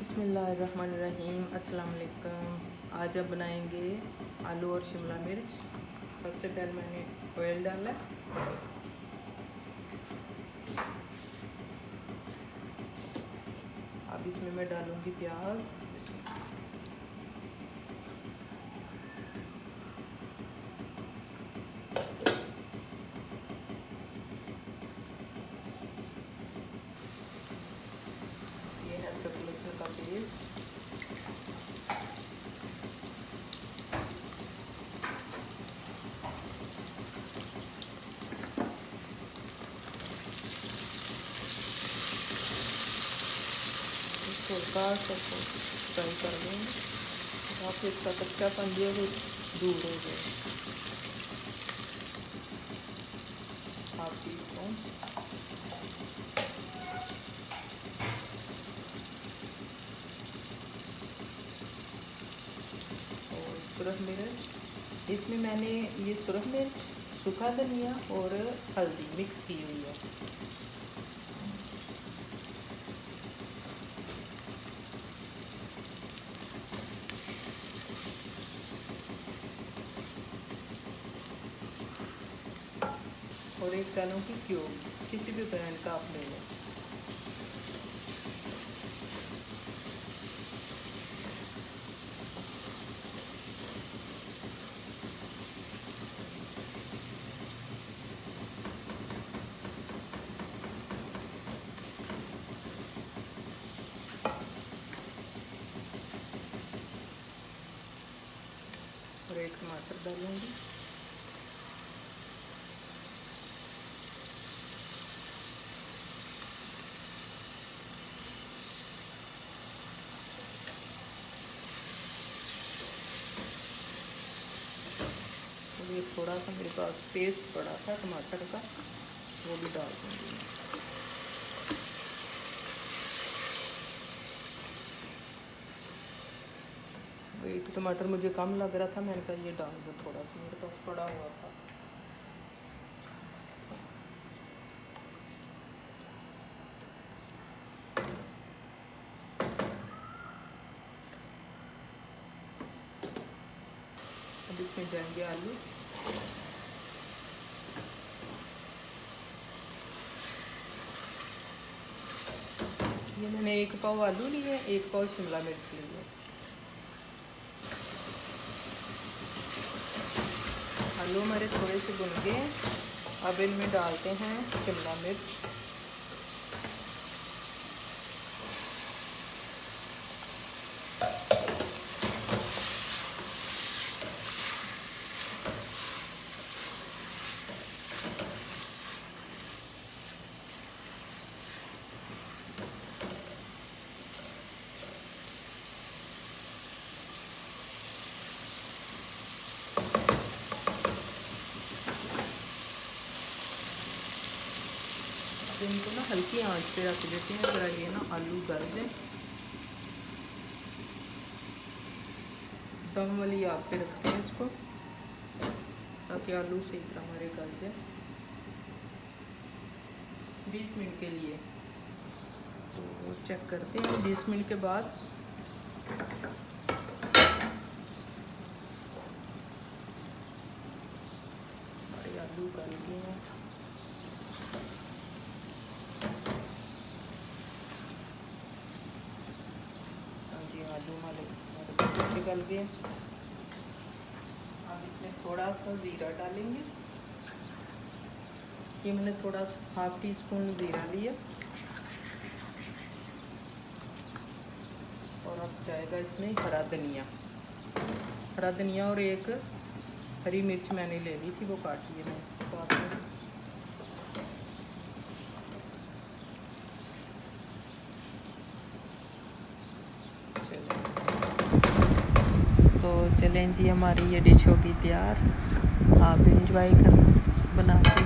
बिस्मिल्लाहिर्रहमानिर्रहीम। अस्सलाम वालेकुम। आज अब बनाएंगे आलू और शिमला मिर्च। सबसे पहले मैंने ऑयल डाला। अब इसमें मैं डालूंगी प्याज। ये है अदरक लहसुन का पेस्ट। इसको फ्राई कर देंगे ताकि इसका कच्चापन जो है वो दूर हो जाए। हाफ टी स्पून और सुरख मिर्च। इसमें मैंने ये सुरख मिर्च, सूखा धनिया और हल्दी मिक्स की हुई है। और एक डालूंगी क्यूब, किसी भी ब्रांड का आप ले लें। और एक टमाटर डालूंगी। ये थोड़ा सा मेरे पास पेस्ट पड़ा था टमाटर का, वो भी डाल दूँगी। एक टमाटर मुझे कम लग रहा था, मैंने कहा ये डाल दो, थोड़ा सा मेरे पास पड़ा हुआ था। अब इसमें जाएंगे आलू। ये मैंने 1 पाव आलू लिए, 1 पाव शिमला मिर्च ली है। आलू हमारे थोड़े से भुन गए। अब इनमें डालते हैं शिमला मिर्च। इनको ना हल्की आंच पे रख देते हैं, ज़रा ये ना आलू गल जाए। दम वाली आग पे रखते हैं इसको ताकि आलू सही तरह हमारे गल जाए 20 मिनट के लिए। तो चेक करते हैं 20 मिनट के बाद। हमारे आलू गल गए हैं। आलू हमारे निकल गए। अब इसमें थोड़ा सा ज़ीरा डालेंगे। ये मैंने थोड़ा सा हाफ टी स्पून ज़ीरा लिया। और अब जाएगा इसमें हरा धनिया और एक हरी मिर्च मैंने ले ली थी, वो काटी है मैंने। तो चलें जी, हमारी ये डिश होगी तैयार। आप इंजॉय करना बना के।